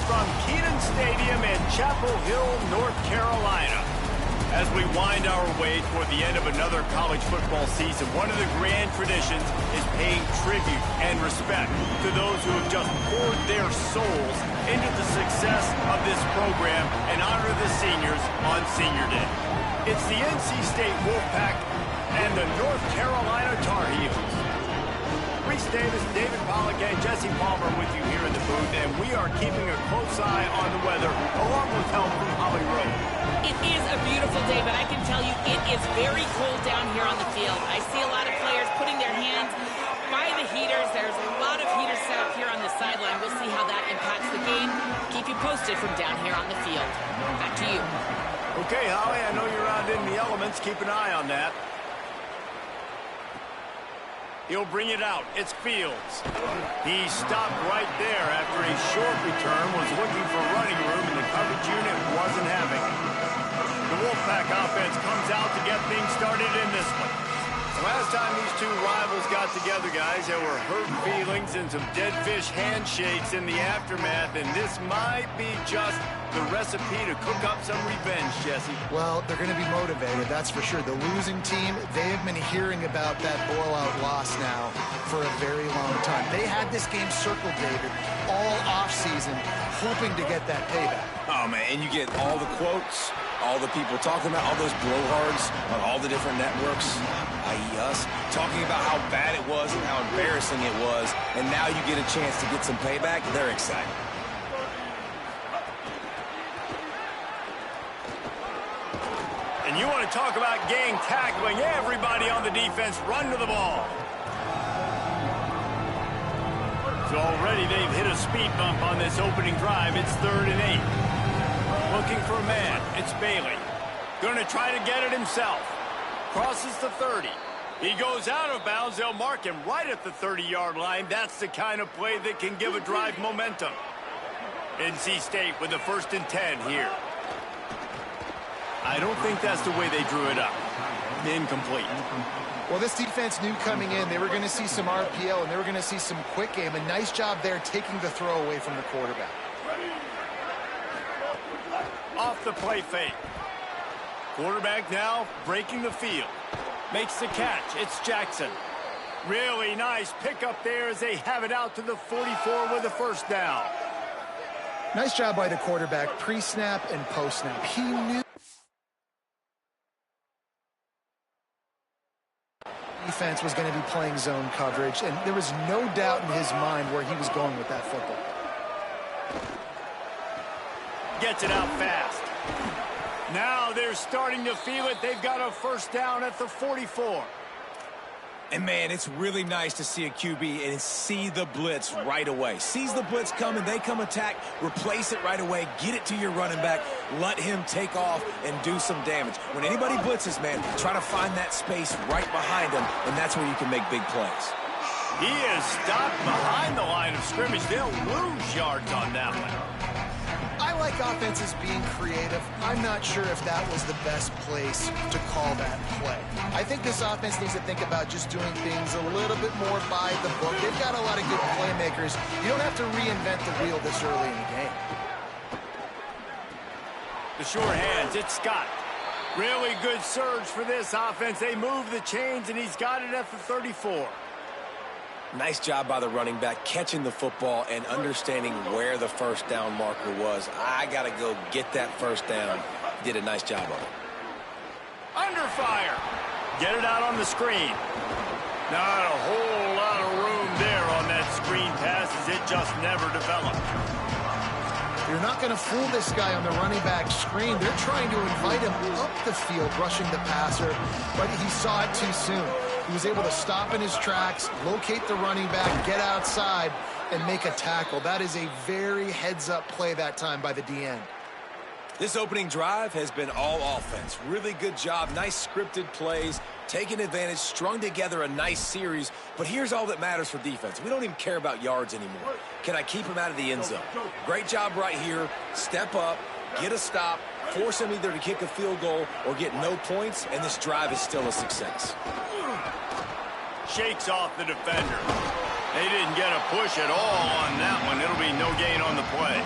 from Kenan Stadium in Chapel Hill, North Carolina. As we wind our way toward the end of another college football season, one of the grand traditions is paying tribute and respect to those who have just poured their souls into the success of this program and honor the seniors on Senior Day. It's the NC State Wolfpack and the North Carolina Tar Heels. Reese Davis, David Pollack, and Jesse Palmer with you here in the booth, and we are keeping a close eye on the weather, along with help from Holly Rowe. It is a beautiful day, but I can tell you it is very cold down here on the field. I see a lot of players putting their hands by the heaters. There's a lot of heaters set up here on the sideline. We'll see how that impacts the game. Keep you posted from down here on the field. Back to you. Okay, Holly, I know you're out in the elements. Keep an eye on that. He'll bring it out. It's Fields. He stopped right there after a short return, was looking for running room, and the coverage unit wasn't having it. The Wolfpack offense comes out to get things started in this one. Last time these two rivals got together, guys, there were hurt feelings and some dead fish handshakes in the aftermath, and this might be just the recipe to cook up some revenge, Jesse. Well, they're going to be motivated, that's for sure. The losing team, they have been hearing about that blowout loss now for a very long time. They had this game circled, David, all offseason, hoping to get that payback. Oh, man, and you get all the quotes, all the people talking about, all those blowhards on all the different networks, i.e. us, talking about how bad it was and how embarrassing it was, and now you get a chance to get some payback. They're excited. And you want to talk about gang tackling, everybody on the defense run to the ball. So already they've hit a speed bump on this opening drive. It's 3rd and 8. Looking for a man. It's Bailey. Going to try to get it himself. Crosses the 30. He goes out of bounds. They'll mark him right at the 30-yard line. That's the kind of play that can give a drive momentum. NC State with a 1st and 10 here. I don't think that's the way they drew it up. Incomplete. Well, this defense knew coming in they were going to see some RPO and they were going to see some quick game. A nice job there taking the throw away from the quarterback. Off the play fake. Quarterback now breaking the field. Makes the catch. It's Jackson. Really nice pickup there as they have it out to the 44 with a 1st down. Nice job by the quarterback, pre-snap and post-snap. He knew defense was going to be playing zone coverage, and there was no doubt in his mind where he was going with that football. Gets it out fast. Now they're starting to feel it. They've got a 1st down at the 44. And, man, it's really nice to see a QB and see the blitz right away. Sees the blitz coming, they come attack, replace it right away, get it to your running back, let him take off and do some damage. When anybody blitzes, man, try to find that space right behind him, and that's where you can make big plays. He is stopped behind the line of scrimmage. They'll lose yards on that one. I like offenses being creative. I'm not sure if that was the best place to call that play. I think this offense needs to think about just doing things a little bit more by the book. They've got a lot of good playmakers. You don't have to reinvent the wheel this early in the game. The sure hands, it's Scott. Really good surge for this offense. They move the chains, and he's got it at the 34. Nice job by the running back, catching the football and understanding where the 1st down marker was. I got to go get that 1st down. Did a nice job on it. Under fire. Get it out on the screen. Not a whole lot of room there on that screen pass as it just never developed. You're not going to fool this guy on the running back screen. They're trying to invite him up the field, rushing the passer, but he saw it too soon. He was able to stop in his tracks, locate the running back, get outside, and make a tackle. That is a very heads-up play that time by the DN. This opening drive has been all offense. Really good job, nice scripted plays, taking advantage, strung together a nice series. But here's all that matters for defense. We don't even care about yards anymore. Can I keep him out of the end zone? Great job right here. Step up, get a stop, force him either to kick a field goal or get no points, and this drive is still a success. Shakes off the defender. They didn't get a push at all on that one. It'll be no gain on the play.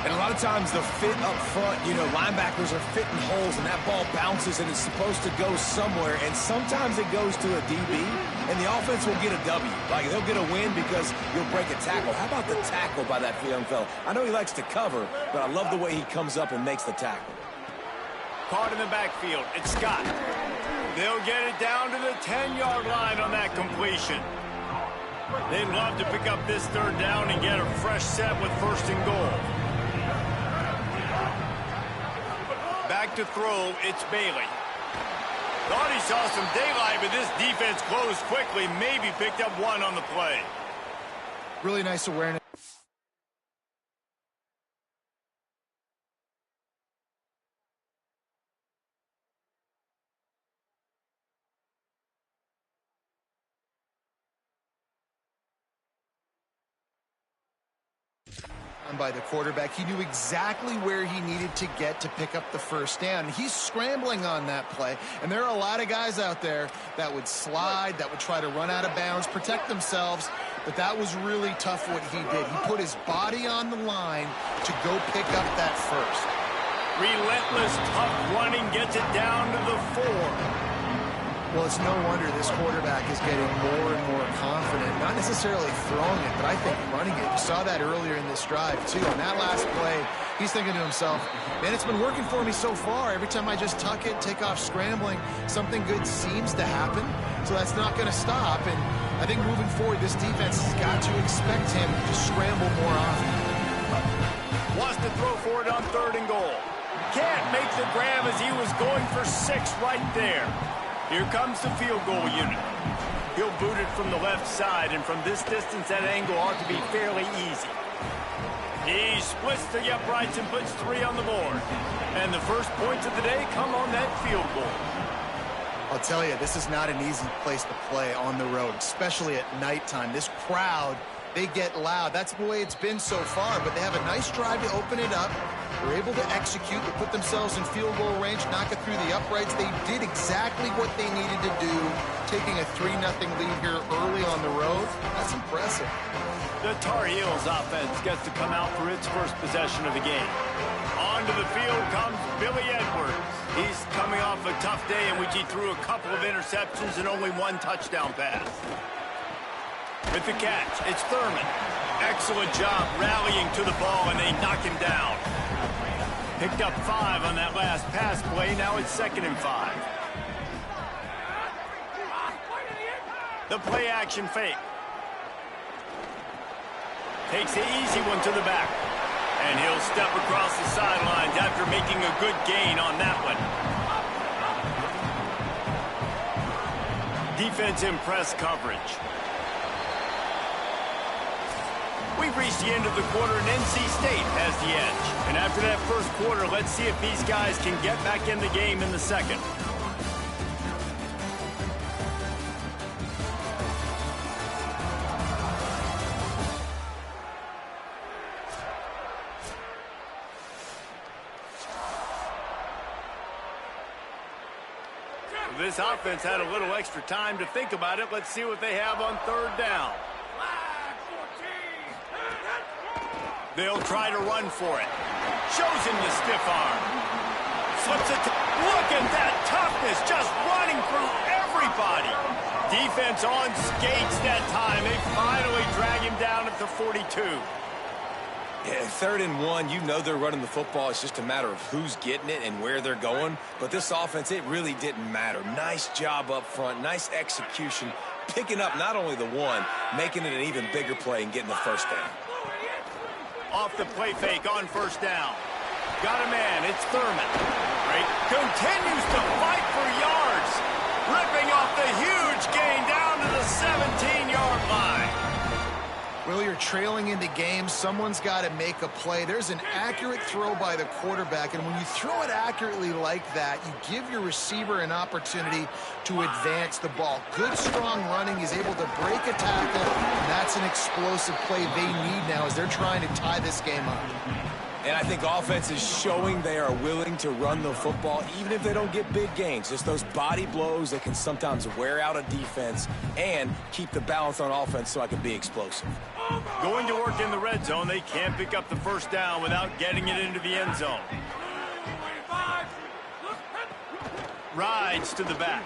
And a lot of times the fit up front, you know, linebackers are fitting holes, and that ball bounces, and it's supposed to go somewhere. And sometimes it goes to a DB, and the offense will get a W. Like, they'll get a win because you'll break a tackle. How about the tackle by that young fella? I know he likes to cover, but I love the way he comes up and makes the tackle. Caught in the backfield. It's Scott. They'll get it down to the 10-yard line on that completion. They'd love to pick up this third down and get a fresh set with 1st and goal. Back to throw, it's Bailey. Thought he saw some daylight, but this defense closed quickly, maybe picked up 1 on the play. Really nice awareness. By the quarterback. He knew exactly where he needed to get to pick up the 1st down. He's scrambling on that play, and there are a lot of guys out there that would slide, that would try to run out of bounds, protect themselves, but that was really tough what he did. He put his body on the line to go pick up that 1st. Relentless, tough running gets it down to the 4. Well, it's no wonder this quarterback is getting more and more confident, not necessarily throwing it, but I think running it. You saw that earlier in this drive, too. On that last play, he's thinking to himself, man, it's been working for me so far. Every time I just tuck it, take off scrambling, something good seems to happen, so that's not going to stop. And I think moving forward, this defense has got to expect him to scramble more often. Wants to throw for it on 3rd and goal. Can't make the grab as he was going for 6 right there. Here comes the field goal unit. He'll boot it from the left side, and from this distance, that angle ought to be fairly easy. He splits the uprights and puts 3 on the board. And the first points of the day come on that field goal. I'll tell you, this is not an easy place to play on the road, especially at nighttime. This crowd, they get loud. That's the way it's been so far, but they have a nice drive to open it up. They're able to execute, to put themselves in field goal range, knock it through the uprights. They did exactly what they needed to do, taking a 3-0 lead here early on the road. That's impressive. The Tar Heels offense gets to come out for its first possession of the game. Onto the field comes Billy Edwards. He's coming off a tough day in which he threw a couple of interceptions and only 1 touchdown pass. With the catch, it's Thurman. Excellent job rallying to the ball, and they knock him down. Picked up 5 on that last pass play. Now it's 2nd and 5. The play action fake. Takes the easy one to the back. And he'll step across the sidelines after making a good gain on that one. Defense in press coverage. We've reached the end of the quarter, and NC State has the edge. And after that first quarter, let's see if these guys can get back in the game in the second. This offense had a little extra time to think about it. Let's see what they have on 3rd down. They'll try to run for it. Shows him the stiff arm. Slips it. Look at that toughness, just running through everybody. Defense on skates that time. They finally drag him down at the 42. Yeah, 3rd and 1, you know they're running the football. It's just a matter of who's getting it and where they're going. But this offense, it really didn't matter. Nice job up front, nice execution, picking up not only the 1, making it an even bigger play and getting the 1st down. Off the play fake on 1st down. Got a man, it's Thurman. Drake continues to fight for yards. Ripping off the huge gain down to the 17-yard line. Well, you're trailing into games. Someone's got to make a play. There's an accurate throw by the quarterback, and when you throw it accurately like that, you give your receiver an opportunity to advance the ball. Good, strong running. He's able to break a tackle, and that's an explosive play they need now as they're trying to tie this game up. And I think offense is showing they are willing to run the football, even if they don't get big gains. Just those body blows that can sometimes wear out a defense and keep the balance on offense so I can be explosive. Going to work in the red zone, they can't pick up the first down without getting it into the end zone. Rides to the back.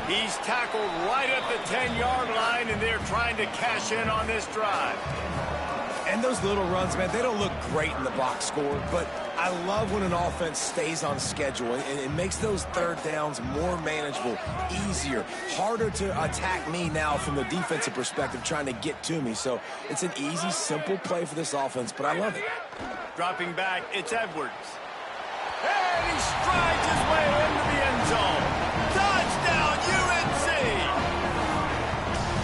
He's tackled right at the 10-yard line, and they're trying to cash in on this drive. And those little runs, man, they don't look great in the box score, but I love when an offense stays on schedule, and it makes those third downs more manageable, easier, harder to attack me now from the defensive perspective trying to get to me. So it's an easy, simple play for this offense, but I love it. Dropping back, it's Edwards. And he strides his way into the end zone. Touchdown, UNC!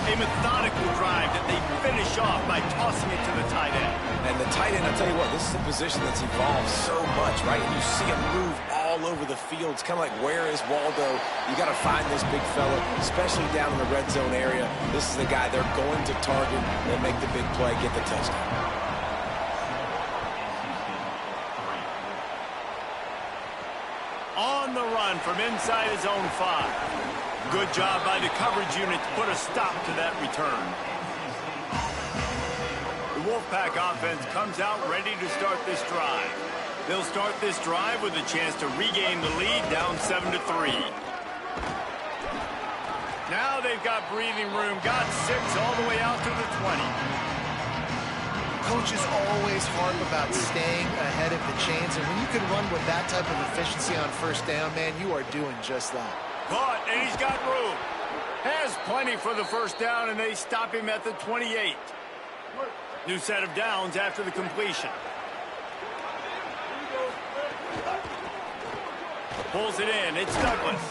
A methodical drive that they finish off by tossing it to the tight end. And the tight end, I'll tell you what, this is a position that's evolved so much, right? And you see him move all over the field. It's kind of like, where is Waldo? You got to find this big fella, especially down in the red zone area. This is the guy they're going to target and make the big play, get the touchdown. On the run from inside his own 5. Good job by the coverage unit to put a stop to that return. The Wolfpack offense comes out ready to start this drive. They'll start this drive with a chance to regain the lead down 7-3. Now they've got breathing room, got 6 all the way out to the 20. Coaches always harp about staying ahead of the chains, and when you can run with that type of efficiency on first down, man, you are doing just that. Caught, and he's got room. Has plenty for the first down, and they stop him at the 28. New set of downs after the completion. Pulls it in. It's Douglas.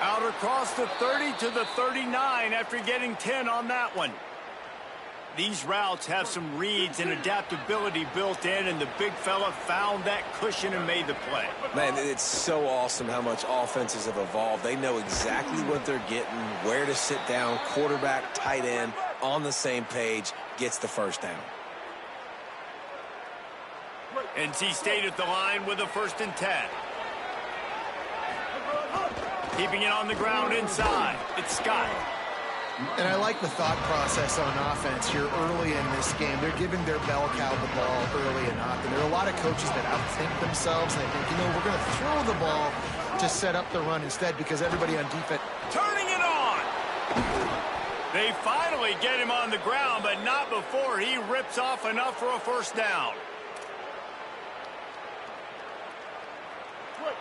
Out across the 30 to the 39 after getting 10 on that one. These routes have some reads and adaptability built in, and the big fella found that cushion and made the play. Man, it's so awesome how much offenses have evolved. They know exactly what they're getting, where to sit down, quarterback, tight end, on the same page, gets the first down. NC State at the line with a 1st and 10. Keeping it on the ground inside. It's Scott. And I like the thought process on offense here early in this game. They're giving their bell cow the ball early and often. There are a lot of coaches that outthink themselves, and they think, you know, we're going to throw the ball to set up the run instead because everybody on defense. Turning it on. They finally get him on the ground, but not before he rips off enough for a first down.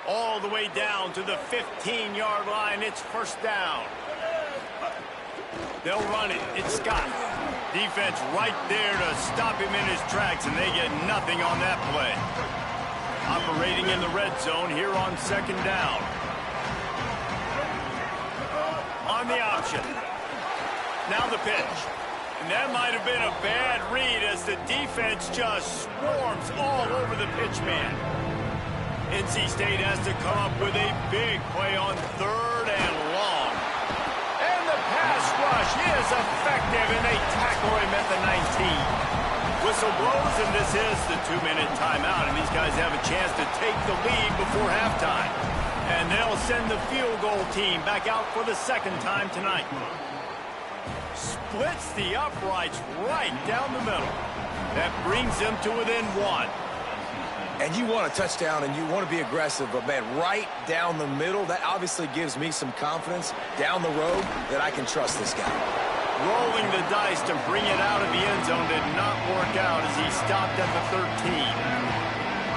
All the way down to the 15-yard line. It's first down. They'll run it. It's Scott. Defense right there to stop him in his tracks, and they get nothing on that play. Operating in the red zone here on 2nd down. On the option. Now the pitch. And that might have been a bad read as the defense just swarms all over the pitch man. NC State has to come up with a big play on 3rd and long. And the pass rush is effective, and they tackle him at the 19. Whistle blows, and this is the 2-minute timeout, and these guys have a chance to take the lead before halftime. And they'll send the field goal team back out for the 2nd time tonight. Splits the uprights right down the middle. That brings them to within 1. And you want a touchdown and you want to be aggressive, but, man, right down the middle, that obviously gives me some confidence down the road that I can trust this guy. Rolling the dice to bring it out of the end zone did not work out as he stopped at the 13.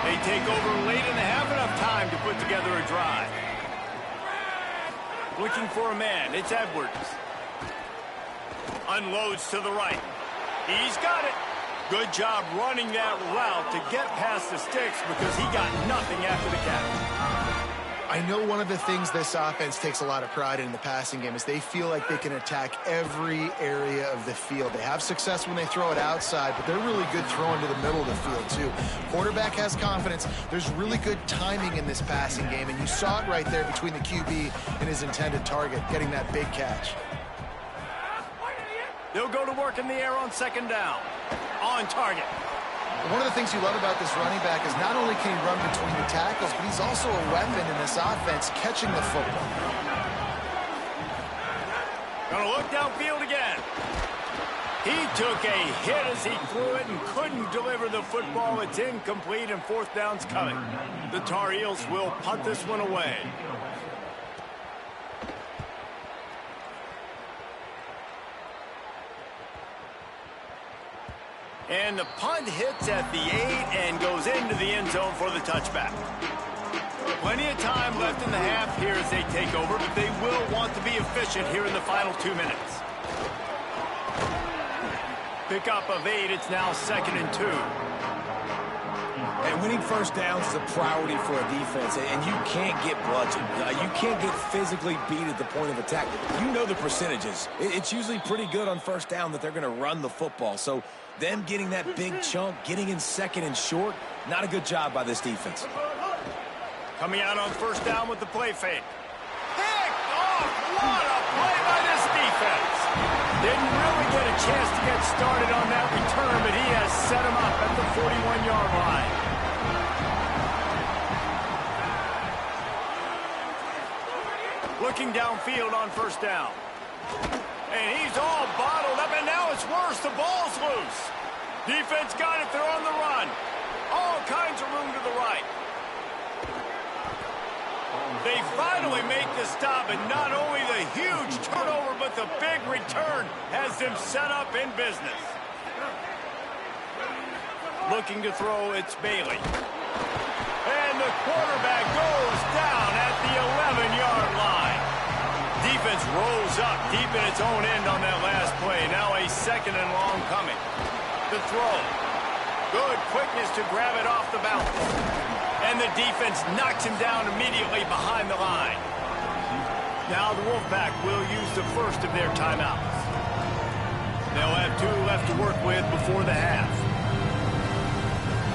They take over late in the half, enough time to put together a drive. Looking for a man. It's Edwards. Unloads to the right. He's got it. Good job running that route to get past the sticks because he got nothing after the catch. I know one of the things this offense takes a lot of pride in the passing game is they feel like they can attack every area of the field. They have success when they throw it outside, but they're really good throwing to the middle of the field too. Quarterback has confidence. There's really good timing in this passing game, and you saw it right there between the QB and his intended target, getting that big catch. They'll go to work in the air on 2nd down. On target. One of the things you love about this running back is not only can he run between the tackles, but he's also a weapon in this offense catching the football. Gonna look downfield again. He took a hit as he threw it and couldn't deliver the football. It's incomplete and fourth down's coming. The Tar Heels will punt this one away. And the punt hits at the 8 and goes into the end zone for the touchback. Plenty of time left in the half here as they take over, but they will want to be efficient here in the final 2 minutes. Pickup of 8, it's now 2nd and 2. And winning first downs is a priority for a defense, and you can't get bludgeoned. You can't get physically beat at the point of attack. You know the percentages. It's usually pretty good on first down that they're going to run the football. So them getting that big chunk, getting in 2nd and short, not a good job by this defense. Coming out on first down with the play fake. Picked off! What a play by this defense! Didn't really get a chance to get started on that return, but he has set him up at the 41-yard line. Looking downfield on first down. And he's all bottled up, and now it's worse. The ball's loose. Defense got it. They're on the run. All kinds of room to the right. They finally make the stop, and not only the huge turnover, but the big return has them set up in business. Looking to throw, it's Bailey. And the quarterback goes down at the 11-yard line. Defense rolls up deep in its own end on that last play. Now a 2nd and long coming. The throw. Good quickness to grab it off the bounce. And the defense knocks him down immediately behind the line. Now the Wolfpack will use the first of their timeouts. They'll have 2 left to work with before the half.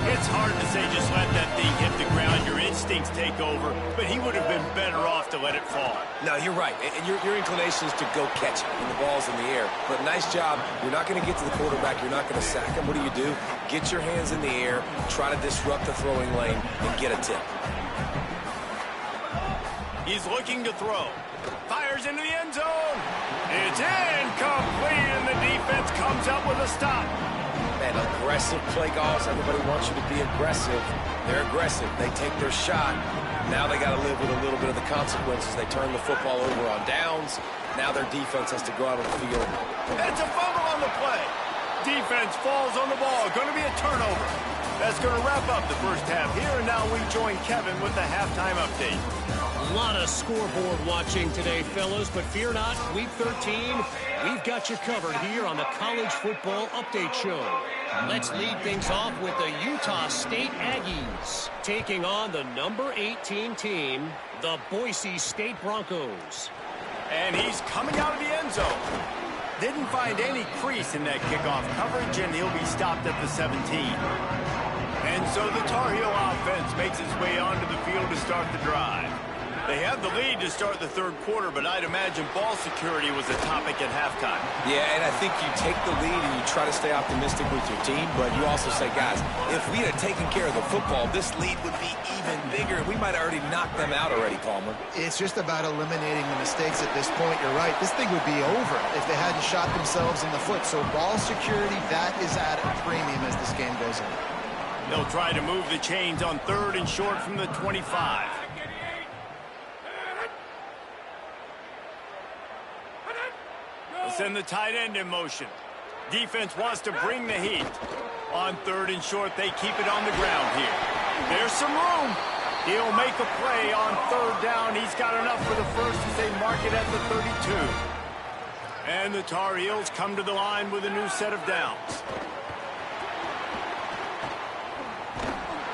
It's hard to say just let that thing hit the ground. Your instincts take over, but he would have been better off to let it fall. No, you're right. And your inclination is to go catch it when the ball's in the air. But nice job. You're not going to get to the quarterback. You're not going to sack him. What do? Get your hands in the air, try to disrupt the throwing lane, and get a tip. He's looking to throw. Fires into the end zone. It's incomplete, and the defense comes up with a stop. Man, aggressive play calls. Everybody wants you to be aggressive. They're aggressive. They take their shot. Now they got to live with a little bit of the consequences. They turn the football over on downs. Now their defense has to go out on the field. It's a fumble on the play. Defense falls on the ball. Going to be a turnover. That's going to wrap up the first half here. And now we join Kevin with the halftime update. A lot of scoreboard watching today, fellas, but fear not, Week 13, we've got you covered here on the College Football Update Show. Let's lead things off with the Utah State Aggies, taking on the number 18 team, the Boise State Broncos. And he's coming out of the end zone. Didn't find any crease in that kickoff coverage, and he'll be stopped at the 17. And so the Tar Heel offense makes its way onto the field to start the drive. They have the lead to start the third quarter, but I'd imagine ball security was a topic at halftime. Yeah, and I think you take the lead and you try to stay optimistic with your team, but you also say, guys, if we had taken care of the football, this lead would be even bigger. We might have already knocked them out already, Palmer. It's just about eliminating the mistakes at this point. You're right. This thing would be over if they hadn't shot themselves in the foot. So ball security, that is at a premium as this game goes on. They'll try to move the chains on 3rd and short from the 25. Send the tight end in motion. Defense wants to bring the heat. On 3rd and short, they keep it on the ground here. There's some room. He'll make a play on 3rd down. He's got enough for the first as they mark it at the 32. And the Tar Heels come to the line with a new set of downs.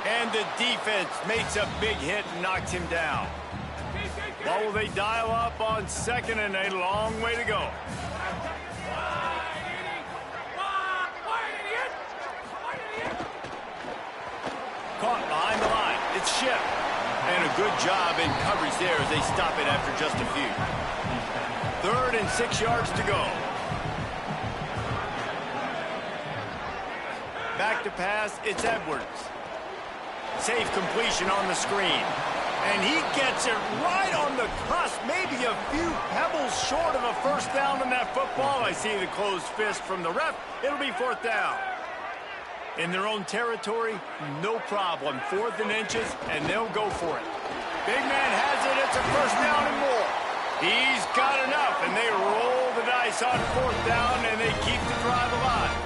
And the defense makes a big hit and knocks him down. What will they dial up on 2nd and a long way to go? Caught behind the line. It's Ship. And a good job in coverage there as they stop it after just a few. 3rd and 6 yards to go. Back to pass, it's Edwards. Safe completion on the screen. And he gets it right on the cusp, maybe a few pebbles short of a first down on that football. I see the closed fist from the ref. It'll be fourth down. In their own territory, no problem. 4th and inches, and they'll go for it. Big man has it. It's a first down and more. He's got enough, and they roll the dice on 4th down, and they keep the drive alive.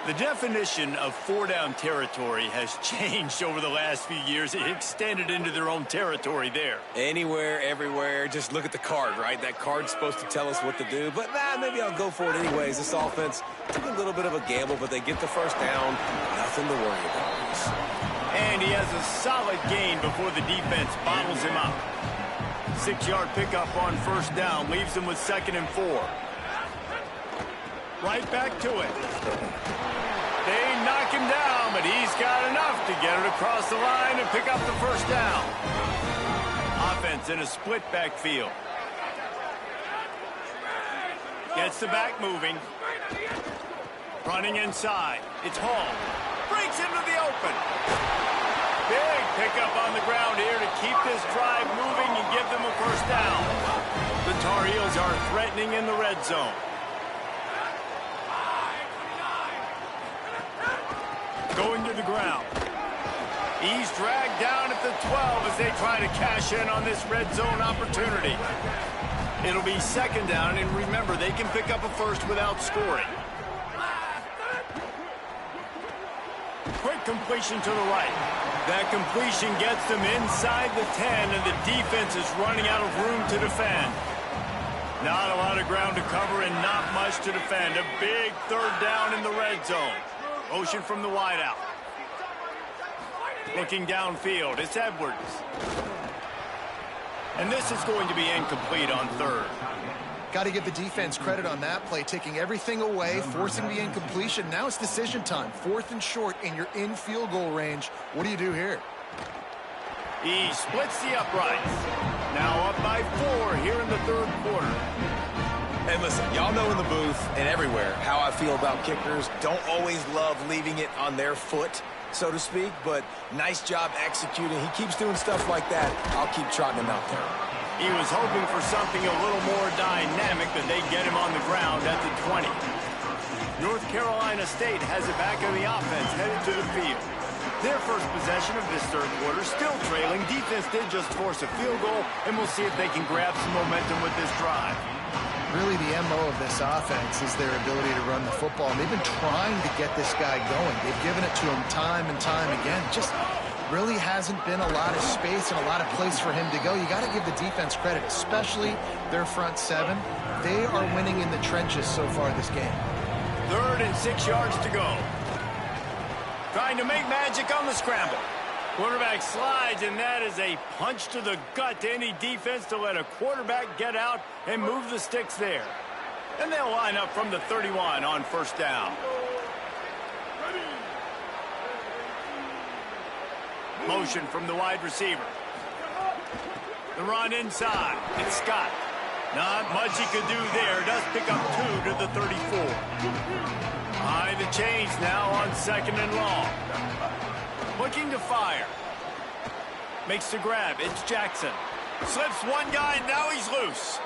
The definition of 4-down territory has changed over the last few years. It extended into their own territory there. Anywhere, everywhere, just look at the card, right? That card's supposed to tell us what to do, but maybe I'll go for it anyways. This offense took a little bit of a gamble, but they get the first down. Nothing to worry about. And he has a solid gain before the defense bottles him up. 6-yard pickup on first down, leaves him with 2nd and 4. Right back to it. They knock him down, but he's got enough to get it across the line and pick up the first down. Offense in a split backfield. Gets the back moving. Running inside. It's Hall. Breaks into the open. Big pickup on the ground here to keep this drive moving and give them a first down. The Tar Heels are threatening in the red zone. Going to the ground. He's dragged down at the 12 as they try to cash in on this red zone opportunity. It'll be 2nd down, and remember, they can pick up a first without scoring. Quick completion to the right. That completion gets them inside the 10, and the defense is running out of room to defend. Not a lot of ground to cover and not much to defend. A big 3rd down in the red zone. Motion from the wideout. Looking downfield, it's Edwards. And this is going to be incomplete on 3rd. Got to give the defense credit on that play, taking everything away, forcing the incompletion. Now it's decision time. 4th and short, and you're in field goal range. What do you do here? He splits the uprights. Now up by 4 here in the 3rd quarter. And listen, y'all know in the booth and everywhere how I feel about kickers. Don't always love leaving it on their foot, so to speak, but nice job executing. He keeps doing stuff like that. I'll keep trotting him out there. He was hoping for something a little more dynamic, but they get him on the ground at the 20. North Carolina State has it back on the offense, headed to the field. Their first possession of this 3rd quarter, still trailing. Defense did just force a field goal, and we'll see if they can grab some momentum with this drive. Really, the MO of this offense is their ability to run the football. And they've been trying to get this guy going. They've given it to him time and time again. Just really hasn't been a lot of space and a lot of place for him to go. You got to give the defense credit, especially their front 7. They are winning in the trenches so far this game. 3rd and 6 yards to go. Trying to make magic on the scramble. Quarterback slides, and that is a punch to the gut to any defense to let a quarterback get out and move the sticks there. And they'll line up from the 31 on first down. Motion from the wide receiver. The run inside. It's Scott. Not much he could do there. Does pick up 2 to the 34. Behind the chains now on 2nd and long. Looking to fire. Makes the grab. It's Jackson. Slips one guy. Now he's loose.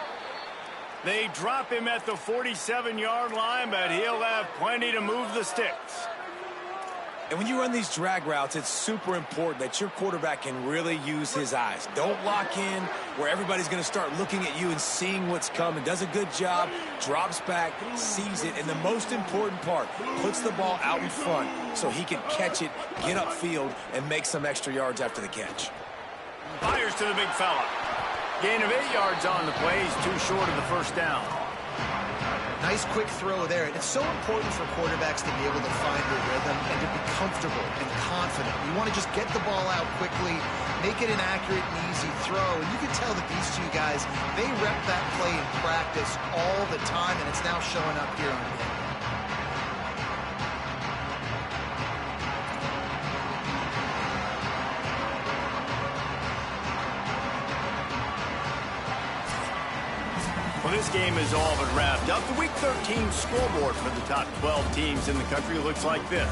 They drop him at the 47-yard line, but he'll have plenty to move the sticks. And when you run these drag routes, it's super important that your quarterback can really use his eyes. Don't lock in where everybody's going to start looking at you and seeing what's coming. Does a good job, drops back, sees it, and the most important part, puts the ball out in front so he can catch it, get upfield, and make some extra yards after the catch. Fires to the big fella. Gain of 8 yards on the play. He's too short of the first down. Nice quick throw there. And it's so important for quarterbacks to be able to find their rhythm and to be comfortable and confident. You want to just get the ball out quickly, make it an accurate and easy throw. And you can tell that these two guys, they rep that play in practice all the time, and it's now showing up here on the end. Well, this game is all but wrapped up. The Week 13 scoreboard for the top 12 teams in the country looks like this.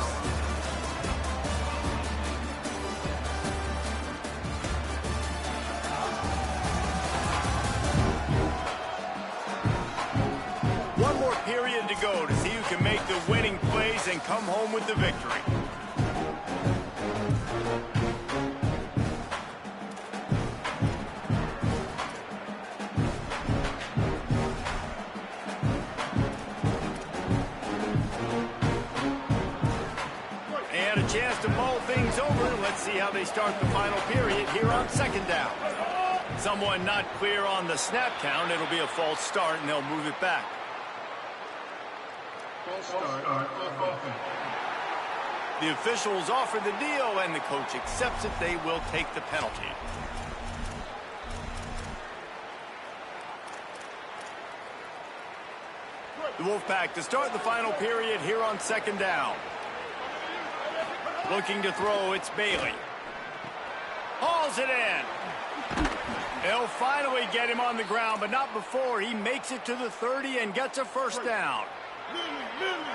One more period to go to see who can make the winning plays and come home with the victory. Chance to mull things over. Let's see how they start the final period here on second down. Someone not clear on the snap count. It'll be a false start, and they'll move it back. The officials offer the deal, and the coach accepts it. They will take the penalty. The Wolfpack to start the final period here on second down. Looking to throw, it's Bailey. Hauls it in. They'll finally get him on the ground, but not before he makes it to the 30 and gets a first down.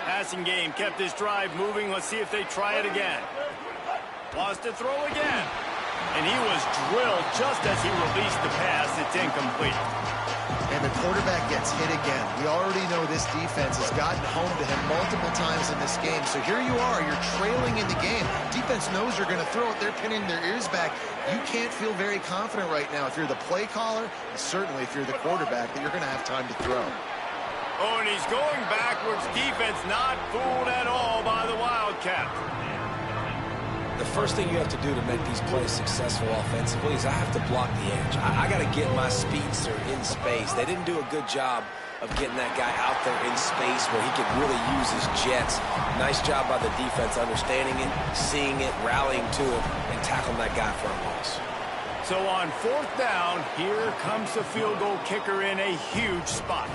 Passing game kept this drive moving. Let's see if they try it again. Wants to throw again. And he was drilled just as he released the pass. It's incomplete. And the quarterback gets hit again. We already know this defense has gotten home to him multiple times in this game. So here you are, you're trailing in the game. Defense knows you're going to throw it. They're pinning their ears back. You can't feel very confident right now if you're the play caller, and certainly if you're the quarterback, that you're going to have time to throw. Oh, and he's going backwards. Defense not fooled at all by the Wildcat. The first thing you have to do to make these plays successful offensively is I have to block the edge. I got to get my speedster in space. They didn't do a good job of getting that guy out there in space where he could really use his jets. Nice job by the defense understanding it, seeing it, rallying to it, and tackling that guy for a loss. So on fourth down, here comes the field goal kicker in a huge spot.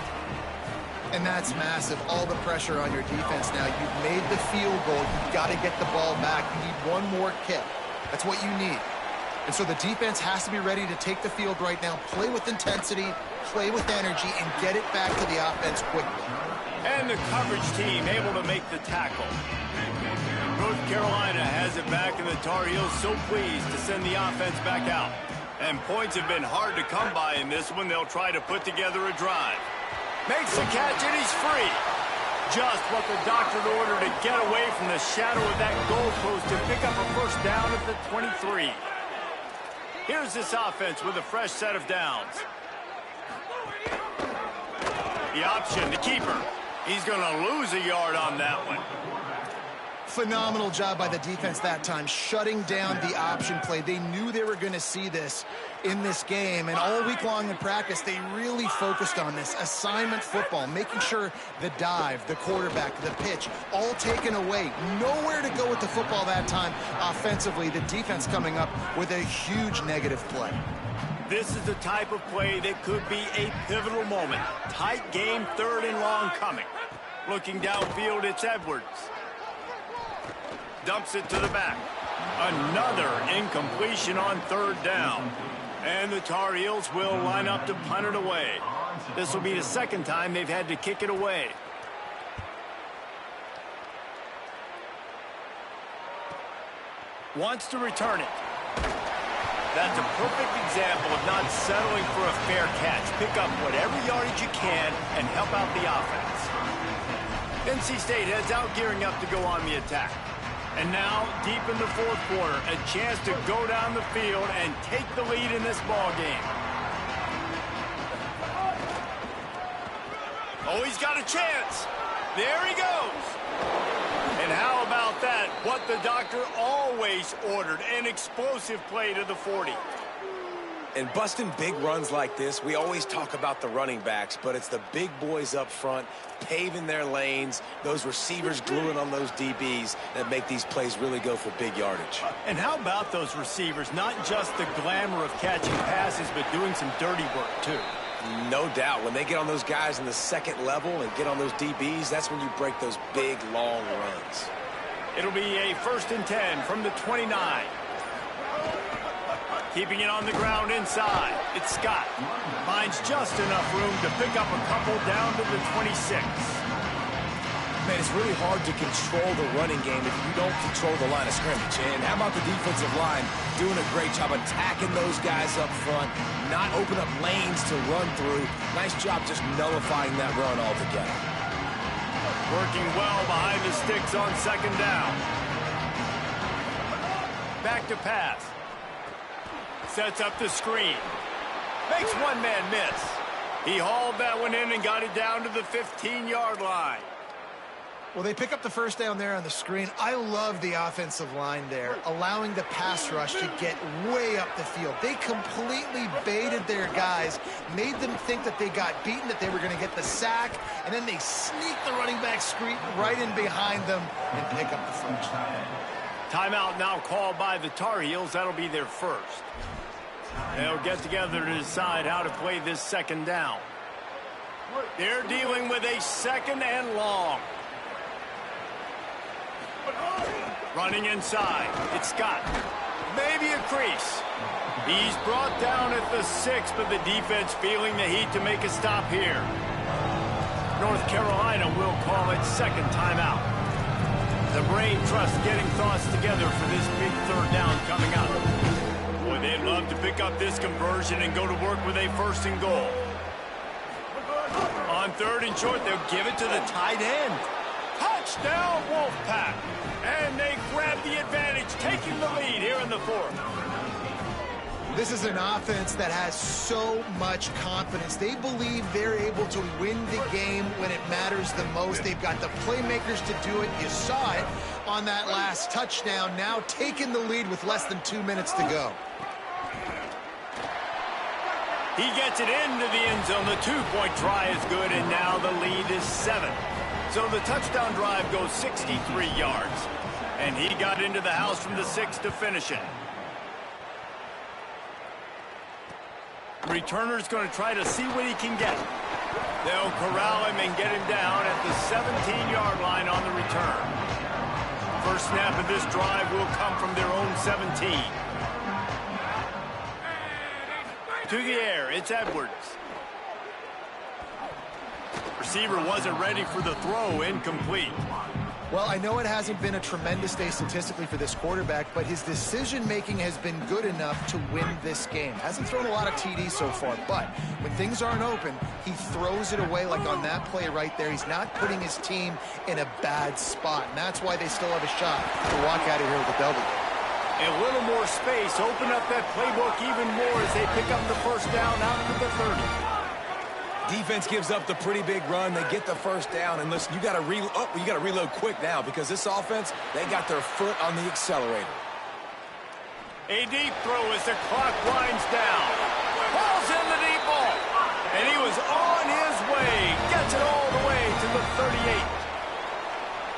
And that's massive. All the pressure on your defense now. You've made the field goal. You've got to get the ball back. You need one more kick. That's what you need. And so the defense has to be ready to take the field right now, play with intensity, play with energy, and get it back to the offense quickly. And the coverage team able to make the tackle. North Carolina has it back, and the Tar Heels so pleased to send the offense back out. And points have been hard to come by in this one. They'll try to put together a drive. Makes the catch, and he's free. Just what the doctor ordered to get away from the shadow of that goalpost and pick up a first down at the 23. Here's this offense with a fresh set of downs. The option, the keeper. He's going to lose a yard on that one. Phenomenal job by the defense that time, shutting down the option play. They knew they were going to see this in this game, and all week long in practice, they really focused on this assignment football, making sure the dive, the quarterback, the pitch, all taken away. Nowhere to go with the football that time offensively. The defense coming up with a huge negative play. This is the type of play that could be a pivotal moment. Tight game, third and long coming. Looking downfield, it's Edwards. Dumps it to the back. Another incompletion on third down. And the Tar Heels will line up to punt it away. This will be the second time they've had to kick it away. Wants to return it. That's a perfect example of not settling for a fair catch. Pick up whatever yardage you can and help out the offense. NC State heads out, gearing up to go on the attack. And now, deep in the fourth quarter, a chance to go down the field and take the lead in this ball game. Oh, he's got a chance. There he goes. And how about that? What the doctor always ordered, an explosive play to the 40. And busting big runs like this, we always talk about the running backs, but it's the big boys up front, paving their lanes, those receivers gluing on those DBs that make these plays really go for big yardage. And how about those receivers? Not just the glamour of catching passes, but doing some dirty work, too. No doubt. When they get on those guys in the second level and get on those DBs, that's when you break those big, long runs. It'll be a 1st and 10 from the 29. Keeping it on the ground inside. It's Scott. Finds just enough room to pick up a couple down to the 26. Man, it's really hard to control the running game if you don't control the line of scrimmage. And how about the defensive line doing a great job attacking those guys up front, not open up lanes to run through. Nice job just nullifying that run altogether. Working well behind the sticks on second down. Back to pass. Sets up the screen. Makes one man miss. He hauled that one in and got it down to the 15-yard line. Well, they pick up the first down there on the screen. I love the offensive line there, allowing the pass rush to get way up the field. They completely baited their guys, made them think that they got beaten, that they were going to get the sack, and then they sneak the running back screen right in behind them and pick up the first. Timeout now called by the Tar Heels. That'll be their first. They'll get together to decide how to play this second down. They're dealing with a second and long. Running inside. It's Scott. Maybe a crease. He's brought down at the 6, but the defense feeling the heat to make a stop here. North Carolina will call it second timeout. The brain trust getting thoughts together for this big third down coming up. Boy, they'd love to pick up this conversion and go to work with a first and goal. On third and short, they'll give it to the tight end. Touchdown, Wolfpack. And they grab the advantage, taking the lead here in the fourth. This is an offense that has so much confidence. They believe they're able to win the game when it matters the most. They've got the playmakers to do it. You saw it on that last touchdown. Now taking the lead with less than 2 minutes to go. He gets it into the end zone. The two-point try is good, and now the lead is 7. So the touchdown drive goes 63 yards. And he got into the house from the 6 to finish it. Returner's going to try to see what he can get. They'll corral him and get him down at the 17-yard line on the return. First snap of this drive will come from their own 17. To the air, it's Edwards. Receiver wasn't ready for the throw, incomplete. Well, I know it hasn't been a tremendous day statistically for this quarterback, but his decision-making has been good enough to win this game. Hasn't thrown a lot of TDs so far, but when things aren't open, he throws it away like on that play right there. He's not putting his team in a bad spot, and that's why they still have a shot to walk out of here with a W. A little more space, open up that playbook even more as they pick up the first down out to the 30. Defense gives up the pretty big run. They get the first down, and listen, you got to reload quick now because this offense, they got their foot on the accelerator. A deep throw as the clock winds down. Falls in the deep ball, and he was on his way. Gets it all the way to the 38.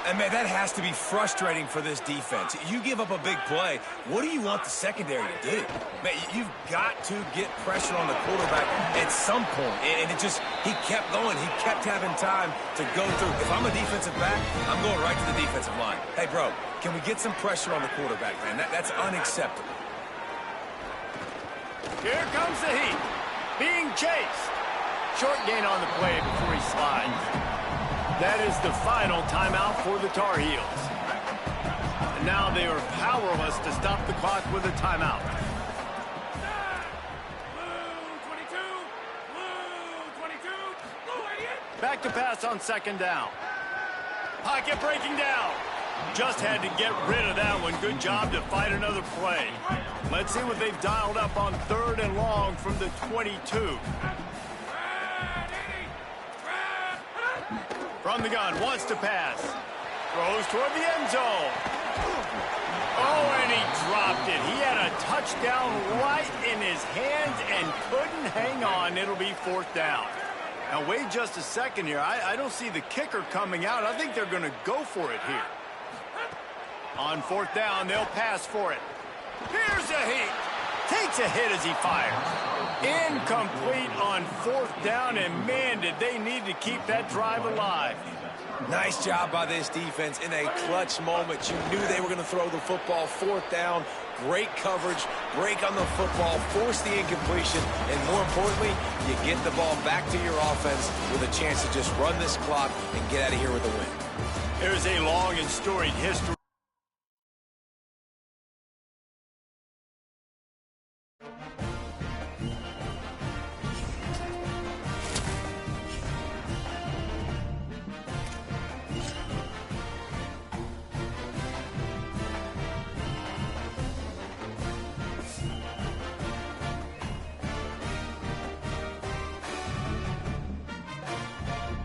And, man, that has to be frustrating for this defense. You give up a big play. What do you want the secondary to do? Man, you've got to get pressure on the quarterback at some point. And he kept going. He kept having time to go through. If I'm a defensive back, I'm going right to the defensive line. Hey, bro, can we get some pressure on the quarterback, man? That's unacceptable. Here comes the heat. Being chased. Short gain on the play before he slides. That is the final timeout for the Tar Heels. And now they are powerless to stop the clock with a timeout. Back to pass on second down. Pocket breaking down. Just had to get rid of that one. Good job to fight another play. Let's see what they've dialed up on third and long from the 22. From the gun, wants to pass. Throws toward the end zone. Oh, and he dropped it. He had a touchdown right in his hands and couldn't hang on. It'll be fourth down. Now, wait just a second here. I don't see the kicker coming out. I think they're going to go for it here. On fourth down, they'll pass for it. Here's a heat. Takes a hit as he fires. Incomplete on 4th down, and man, did they need to keep that drive alive. Nice job by this defense in a clutch moment. You knew they were going to throw the football. 4th down, great coverage, break on the football, force the incompletion, and more importantly, you get the ball back to your offense with a chance to just run this clock and get out of here with a win. There's a long and storied history.